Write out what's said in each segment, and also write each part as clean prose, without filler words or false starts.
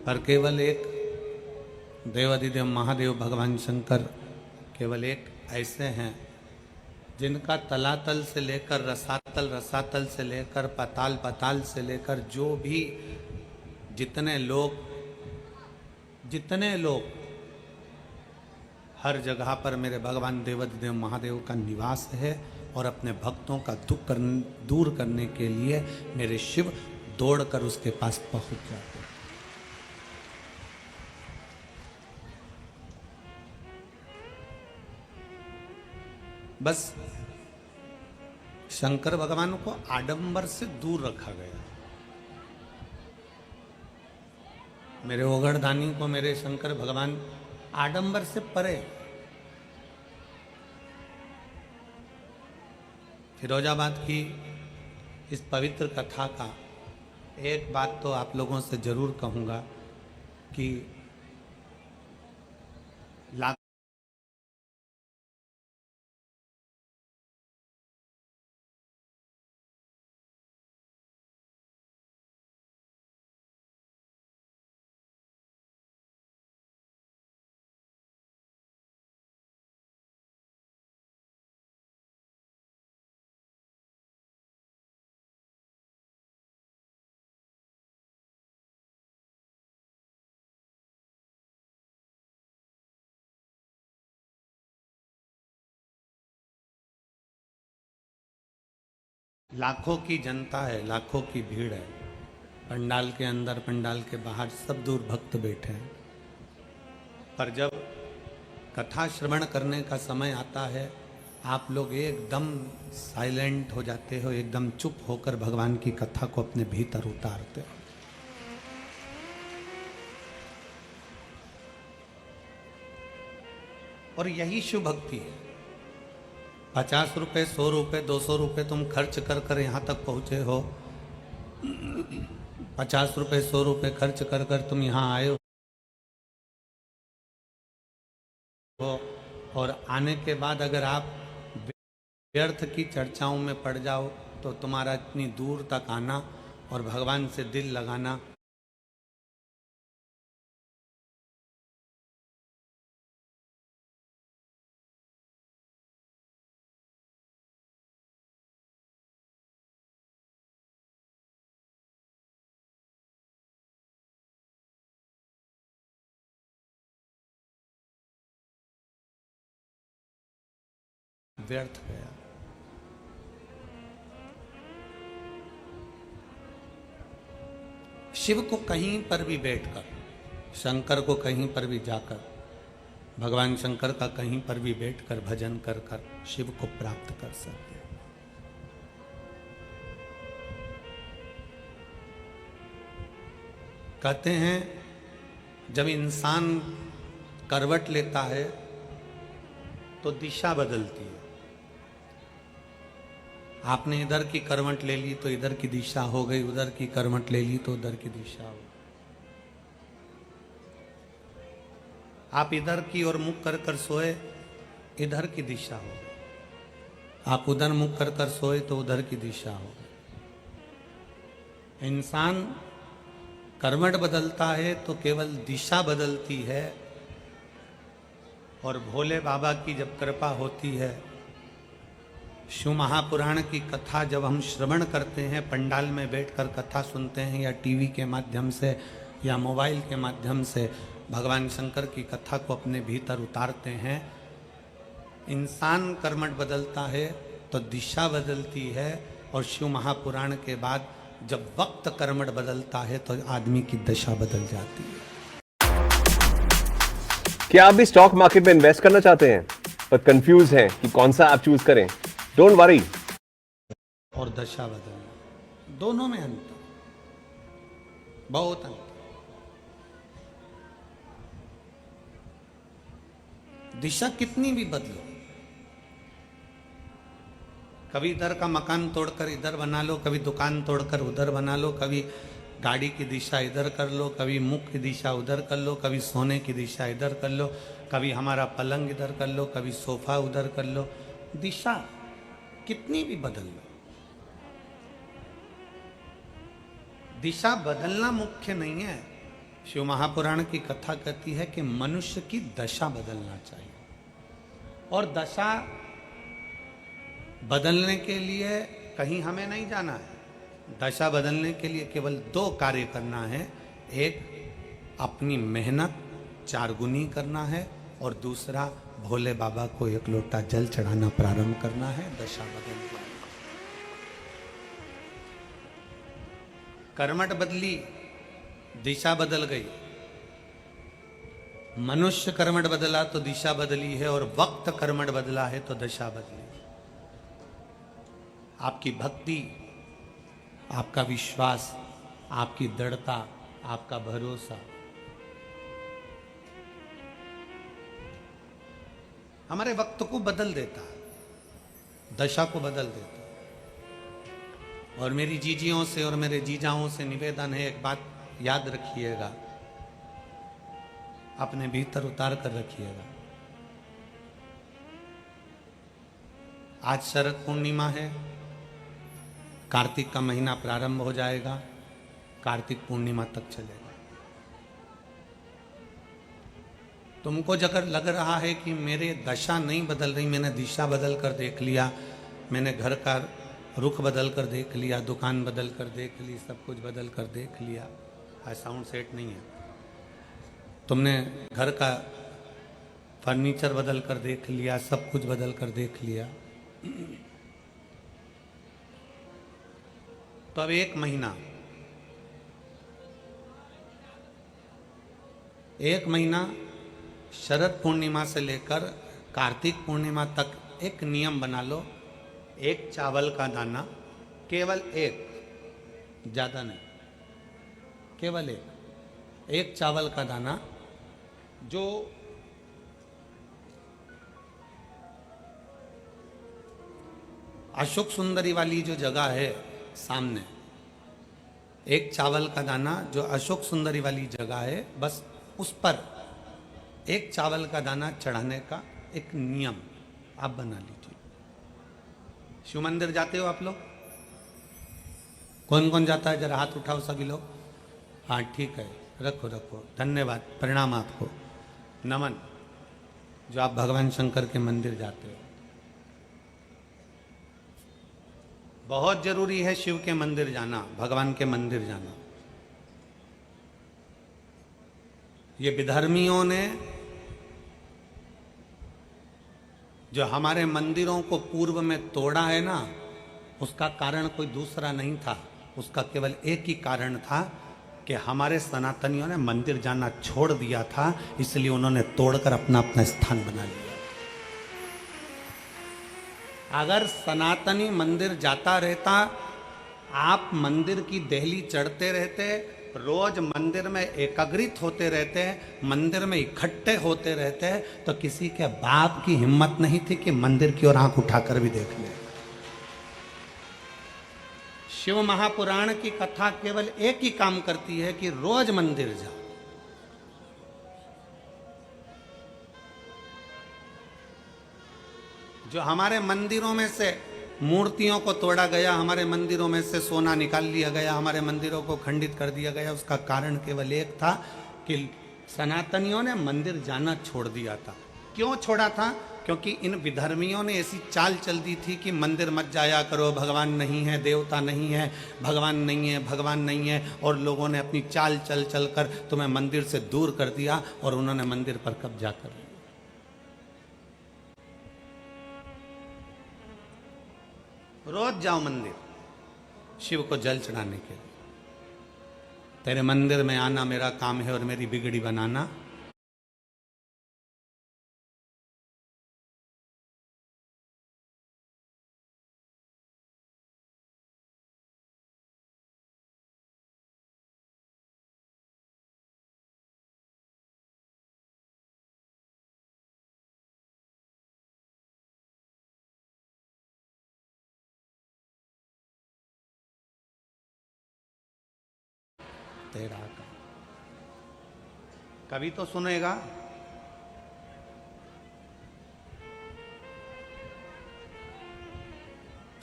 पर केवल एक देवाधिदेव महादेव भगवान शंकर केवल एक ऐसे हैं जिनका तलातल से लेकर रसातल, रसातल से लेकर पाताल, पाताल से लेकर जो भी जितने लोग हर जगह पर मेरे भगवान देवाधिदेव महादेव का निवास है और अपने भक्तों का दुख दूर करने के लिए मेरे शिव दौड़कर उसके पास पहुंच जाते। बस शंकर भगवान को आडंबर से दूर रखा गया। मेरे ओगढ़दानी को मेरे शंकर भगवान आडंबर से परे। फिरोजाबाद की इस पवित्र कथा का एक बात तो आप लोगों से जरूर कहूंगा कि लाखों की जनता है, लाखों की भीड़ है, पंडाल के अंदर पंडाल के बाहर सब दूर भक्त बैठे हैं। पर जब कथा श्रवण करने का समय आता है आप लोग एकदम साइलेंट हो जाते हो, एकदम चुप होकर भगवान की कथा को अपने भीतर उतारते हो। और यही शिव भक्ति है। 50 रुपए, 100 रुपए, 200 रुपए तुम खर्च कर कर यहाँ तक पहुँचे हो। 50 रुपए, 100 रुपए खर्च कर कर तुम यहाँ आए हो और आने के बाद अगर आप व्यर्थ की चर्चाओं में पड़ जाओ तो तुम्हारा इतनी दूर तक आना और भगवान से दिल लगाना व्यर्थ गया। शिव को कहीं पर भी बैठकर, शंकर को कहीं पर भी जाकर, भगवान शंकर का कहीं पर भी बैठकर भजन कर कर शिव को प्राप्त कर सकते हैं। कहते हैं जब इंसान करवट लेता है तो दिशा बदलती है। आपने इधर की करवट ले ली तो इधर की दिशा हो गई, उधर की करवट ले ली तो उधर की दिशा हो गई। आप इधर की ओर मुख कर कर सोए, इधर की दिशा हो गई। आप उधर मुख कर कर सोए तो उधर की दिशा हो गई। इंसान करवट बदलता है तो केवल दिशा बदलती है। और भोले बाबा की जब कृपा होती है, शिव महापुराण की कथा जब हम श्रवण करते हैं, पंडाल में बैठकर कथा सुनते हैं या टीवी के माध्यम से या मोबाइल के माध्यम से भगवान शंकर की कथा को अपने भीतर उतारते हैं, इंसान कर्मठ बदलता है तो दिशा बदलती है। और शिव महापुराण के बाद जब वक्त कर्मठ बदलता है तो आदमी की दशा बदल जाती है। क्या आप भी स्टॉक मार्केट में इन्वेस्ट करना चाहते हैं पर कंफ्यूज हैं कि कौन सा ऐप चूज करें? Don't worry. और दशा बदलना, दोनों में अंतर, बहुत अंतर। दिशा कितनी भी बदलो, कभी इधर का मकान तोड़कर इधर बना लो, कभी दुकान तोड़कर उधर बना लो, कभी गाड़ी की दिशा इधर कर लो, कभी मुख की दिशा उधर कर लो, कभी सोने की दिशा इधर कर लो, कभी हमारा पलंग इधर कर लो, कभी सोफा उधर कर लो। दिशा कितनी भी बदल लो, दिशा बदलना मुख्य नहीं है, शिव महापुराण की कथा कहती है कि मनुष्य की दशा बदलना चाहिए, और दशा बदलने के लिए कहीं हमें नहीं जाना है। दशा बदलने के लिए केवल 2 कार्य करना है। एक, अपनी मेहनत 4 गुनी करना है, और दूसरा, भोले बाबा को 1 लोटा जल चढ़ाना प्रारंभ करना है। दशा बदल जाए। कर्मठ बदली, दिशा बदल गई। मनुष्य कर्मठ बदला तो दिशा बदली है, और वक्त कर्मठ बदला है तो दशा बदली। आपकी भक्ति, आपका विश्वास, आपकी दृढ़ता, आपका भरोसा हमारे वक्त को बदल देता है, दशा को बदल देता है। और मेरी जीजियों से और मेरे जीजाओं से निवेदन है, एक बात याद रखिएगा, अपने भीतर उतार कर रखिएगा। आज शरद पूर्णिमा है, कार्तिक का महीना प्रारंभ हो जाएगा, कार्तिक पूर्णिमा तक चलेगा। तुमको अगर लग रहा है कि मेरे दशा नहीं बदल रही, मैंने दिशा बदल कर देख लिया, मैंने घर का रुख बदल कर देख लिया, दुकान बदल कर देख ली, सब कुछ बदल कर देख लिया, आज साउंड सेट नहीं है, तुमने घर का फर्नीचर बदल कर देख लिया, सब कुछ बदल कर देख लिया, तो अब 1 महीना शरद पूर्णिमा से लेकर कार्तिक पूर्णिमा तक एक नियम बना लो। 1 चावल का दाना, केवल 1, ज्यादा नहीं, केवल 1 चावल का दाना, जो अशोक सुंदरी वाली जो जगह है सामने, 1 चावल का दाना जो अशोक सुंदरी वाली जगह है, बस उस पर 1 चावल का दाना चढ़ाने का एक नियम आप बना लीजिए। शिव मंदिर जाते हो आप लोग? कौन कौन जाता है? जरा हाथ उठाओ सभी लोग। हाँ ठीक है, रखो रखो, धन्यवाद, प्रणाम आपको, नमन, जो आप भगवान शंकर के मंदिर जाते हो। बहुत जरूरी है शिव के मंदिर जाना, भगवान के मंदिर जाना। ये विधर्मियों ने जो हमारे मंदिरों को पूर्व में तोड़ा है ना, उसका कारण कोई दूसरा नहीं था, उसका केवल एक ही कारण था कि हमारे सनातनियों ने मंदिर जाना छोड़ दिया था, इसलिए उन्होंने तोड़कर अपना अपना स्थान बना लिया। अगर सनातनी मंदिर जाता रहता, आप मंदिर की देहली चढ़ते रहते, रोज मंदिर में एकाग्रित होते रहते, मंदिर में इकट्ठे होते रहते, तो किसी के बाप की हिम्मत नहीं थी कि मंदिर की ओर आंख उठाकर भी देख ले। शिव महापुराण की कथा केवल एक ही काम करती है कि रोज मंदिर जाओ। जो हमारे मंदिरों में से मूर्तियों को तोड़ा गया, हमारे मंदिरों में से सोना निकाल लिया गया, हमारे मंदिरों को खंडित कर दिया गया, उसका कारण केवल एक था कि सनातनियों ने मंदिर जाना छोड़ दिया था। क्यों छोड़ा था? क्योंकि इन विधर्मियों ने ऐसी चाल चल दी थी कि मंदिर मत जाया करो, भगवान नहीं है, देवता नहीं है, भगवान नहीं है, भगवान नहीं है, और लोगों ने अपनी चाल चल चल कर तुम्हें मंदिर से दूर कर दिया, और उन्होंने मंदिर पर कब्जा कर लिया। रोज जाओ मंदिर शिव को जल चढ़ाने के लिए। तेरे मंदिर में आना मेरा काम है और मेरी बिगड़ी बनाना। तेरा का कभी तो सुनेगा।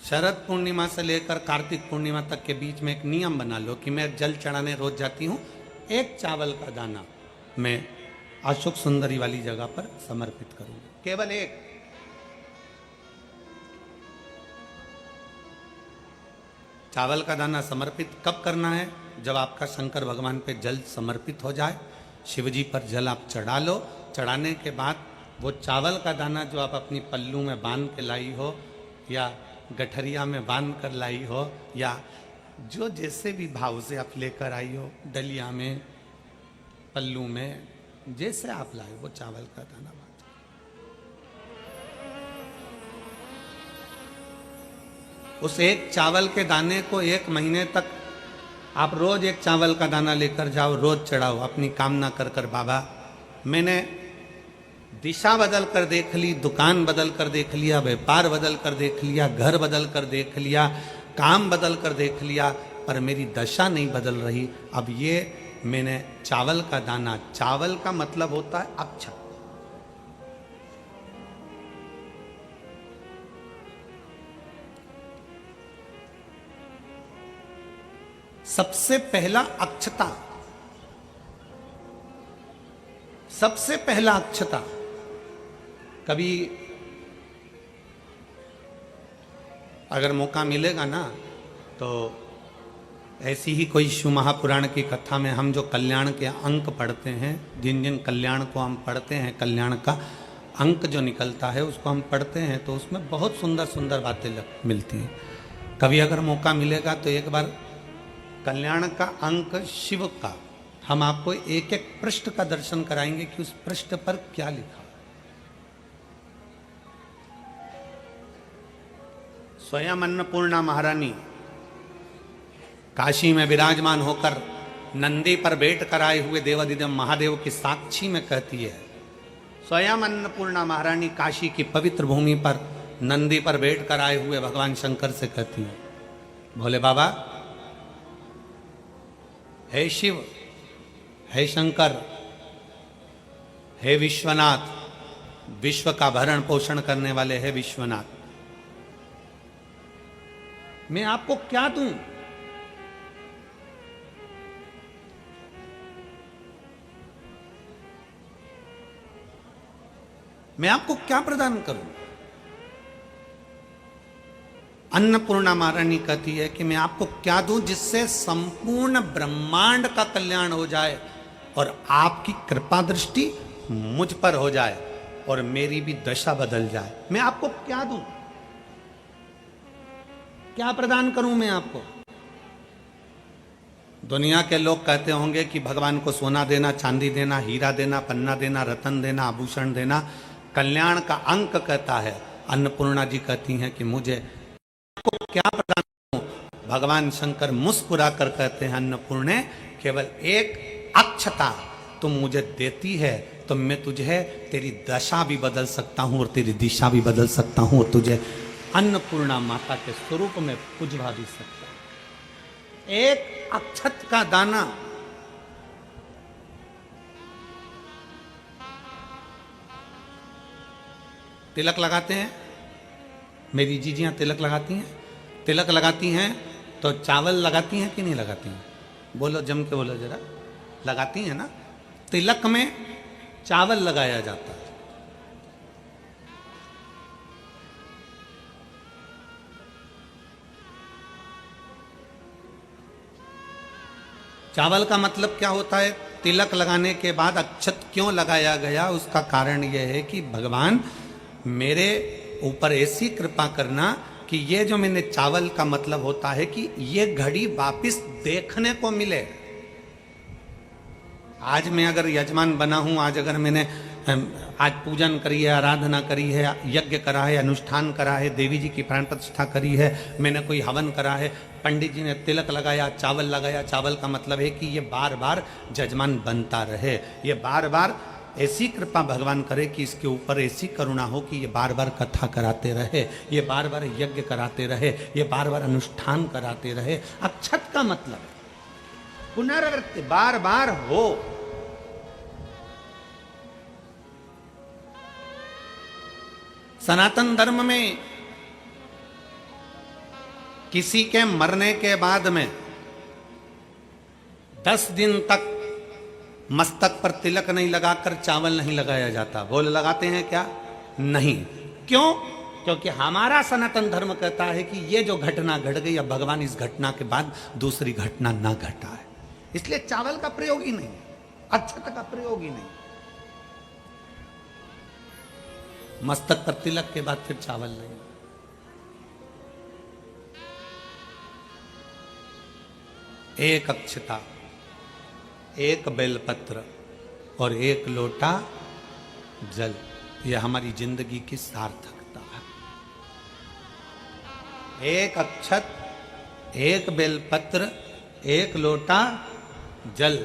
शरद पूर्णिमा से लेकर कार्तिक पूर्णिमा तक के बीच में एक नियम बना लो कि मैं जल चढ़ाने रोज जाती हूँ, एक चावल का दाना मैं अशोक सुंदरी वाली जगह पर समर्पित करूंगा, केवल एक। चावल का दाना समर्पित कब करना है? जब आपका शंकर भगवान पे जल समर्पित हो जाए, शिव जी पर जल आप चढ़ा लो। चढ़ाने के बाद वो चावल का दाना जो आप अपनी पल्लू में बांध के लाई हो या गठरिया में बांध कर लाई हो या जो जैसे भी भाव से आप लेकर आई हो, डलिया में, पल्लू में, जैसे आप लाए वो चावल का दाना बांध। उस एक चावल के दाने को 1 महीने तक आप रोज एक चावल का दाना लेकर जाओ, रोज चढ़ाओ, अपनी कामना कर कर बाबा मैंने दिशा बदल कर देख ली, दुकान बदल कर देख लिया, व्यापार बदल कर देख लिया, घर बदल कर देख लिया, काम बदल कर देख लिया, पर मेरी दशा नहीं बदल रही। अब ये मैंने चावल का दाना, चावल का मतलब होता है अक्षत। सबसे पहला अक्षता, सबसे पहला अक्षता। कभी अगर मौका मिलेगा ना तो ऐसी ही कोई शिव महापुराण की कथा में हम जो कल्याण के अंक पढ़ते हैं, जिन जिन कल्याण को हम पढ़ते हैं, कल्याण का अंक जो निकलता है उसको हम पढ़ते हैं, तो उसमें बहुत सुंदर सुंदर बातें मिलती हैं। कभी अगर मौका मिलेगा तो एक बार कल्याण का अंक शिव का हम आपको एक एक पृष्ठ का दर्शन कराएंगे कि उस पृष्ठ पर क्या लिखा। स्वयं अन्नपूर्णा महारानी काशी में विराजमान होकर नंदी पर बैठ कर आए हुए देवाधिदेव महादेव की साक्षी में कहती है, स्वयं अन्नपूर्णा महारानी काशी की पवित्र भूमि पर नंदी पर बैठ कर आए हुए भगवान शंकर से कहती है, भोले बाबा, हे शिव, हे शंकर, हे विश्वनाथ, विश्व का भरण पोषण करने वाले हे विश्वनाथ, मैं आपको क्या दूं? मैं आपको क्या प्रदान करूं? अन्नपूर्णा महारानी कहती है कि मैं आपको क्या दूं जिससे संपूर्ण ब्रह्मांड का कल्याण हो जाए और आपकी कृपा दृष्टि मुझ पर हो जाए और मेरी भी दशा बदल जाए। मैं आपको क्या दूं? क्या प्रदान करूं मैं आपको? दुनिया के लोग कहते होंगे कि भगवान को सोना देना, चांदी देना, हीरा देना, पन्ना देना, रतन देना, आभूषण देना। कल्याण का अंक कहता है, अन्नपूर्णा जी कहती हैं कि मुझे आपको क्या प्रदान करूं? भगवान शंकर मुस्कुरा कर कहते हैं, अन्नपूर्णे, केवल एक अक्षता तुम मुझे देती है तो मैं तुझे तेरी दशा भी बदल सकता हूं और तेरी दिशा भी बदल सकता हूं और तुझे अन्नपूर्णा माता के स्वरूप में पुजवा भी सकता हूं। एक अक्षत का दाना, तिलक लगाते हैं, मेरी जीजियां तिलक लगाती हैं, तिलक लगाती हैं तो चावल लगाती हैं कि नहीं लगाती हैं? बोलो, जम के बोलो जरा। लगाती हैं ना? तिलक में चावल लगाया जाता है। चावल का मतलब क्या होता है? तिलक लगाने के बाद अक्षत क्यों लगाया गया? उसका कारण यह है कि भगवान मेरे ऊपर ऐसी कृपा करना कि ये जो मैंने चावल का मतलब होता है कि ये घड़ी वापिस देखने को मिले। आज मैं अगर यजमान बना हूं, आज अगर मैंने आज पूजन करी है, आराधना करी है, यज्ञ करा है, अनुष्ठान करा है, देवी जी की प्राण प्रतिष्ठा करी है, मैंने कोई हवन करा है, पंडित जी ने तिलक लगाया, चावल लगाया। चावल का मतलब है कि ये बार बार जजमान बनता रहे, ये बार बार ऐसी कृपा भगवान करे कि इसके ऊपर ऐसी करुणा हो कि ये बार बार कथा कराते रहे, ये बार बार यज्ञ कराते रहे, ये बार बार अनुष्ठान कराते रहे। अक्षत का मतलब पुनरावृत्ति, बार बार हो। सनातन धर्म में किसी के मरने के बाद में 10 दिन तक मस्तक पर तिलक नहीं लगाकर चावल नहीं लगाया जाता। बोल लगाते हैं क्या? नहीं। क्यों? क्योंकि हमारा सनातन धर्म कहता है कि ये जो घटना घट गई, अब भगवान इस घटना के बाद दूसरी घटना ना घटा है, इसलिए चावल का प्रयोग ही नहीं, अक्षत का प्रयोग ही नहीं। मस्तक पर तिलक के बाद फिर चावल नहीं। एक अक्षता, एक बेलपत्र और एक लोटा जल, यह हमारी जिंदगी की सार्थकता है। एक अक्षत, एक बेलपत्र, एक लोटा जल,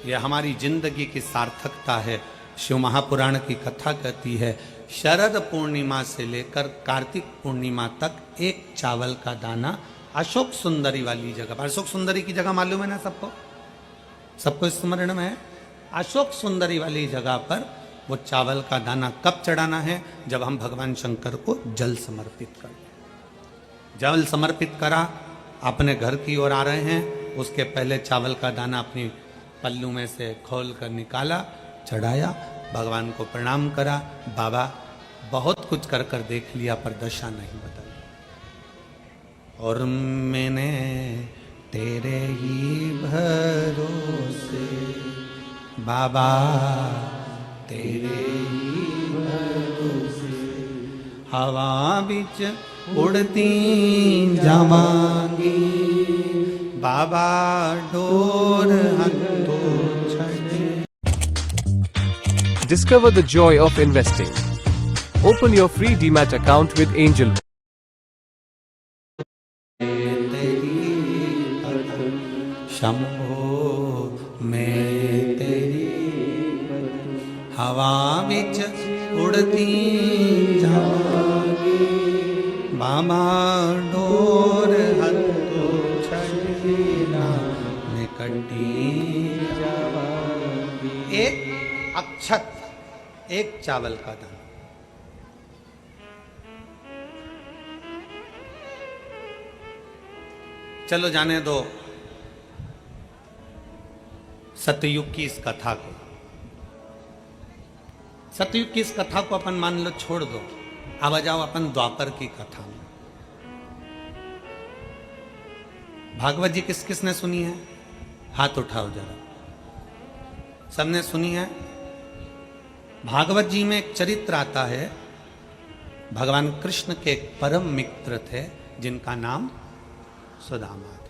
यह हमारी जिंदगी की सार्थकता है। शिव महापुराण की कथा कहती है, शरद पूर्णिमा से लेकर कार्तिक पूर्णिमा तक एक चावल का दाना अशोक सुंदरी वाली जगह पर, अशोक सुंदरी की जगह मालूम है ना सबको? सबको स्मरण में है? अशोक सुंदरी वाली जगह पर वो चावल का दाना कब चढ़ाना है? जब हम भगवान शंकर को जल समर्पित करें। जल समर्पित करा, अपने घर की ओर आ रहे हैं, उसके पहले चावल का दाना अपनी पल्लू में से खोल कर निकाला, चढ़ाया, भगवान को प्रणाम करा। बाबा बहुत कुछ कर कर देख लिया पर दशा नहीं बदली, और मैंने तेरे ही भरोसे बाबा, तेरे ही भरोसे हवा बिच उड़ती जावांगी, बाबा डोर हंतो छड़े। Discover the joy of investing. Open your free Demat account with Angel. Shambho मैं तेरी हवा बिच उड़ती जावांगी, बाबा डोर हंतो छड़ेना निकटी जावांगी। एक अक्षत, एक चावल का दाना। चलो जाने दो सतयुग की इस कथा को। सतयुग की इस कथा को अपन मान लो छोड़ दो, अब आ जाओ अपन द्वापर की कथा में। भागवत जी किस किसने सुनी है? हाथ उठाओ जरा। सबने सुनी है? भागवत जी में एक चरित्र आता है, भगवान कृष्ण के एक परम मित्र थे जिनका नाम सुदामा था।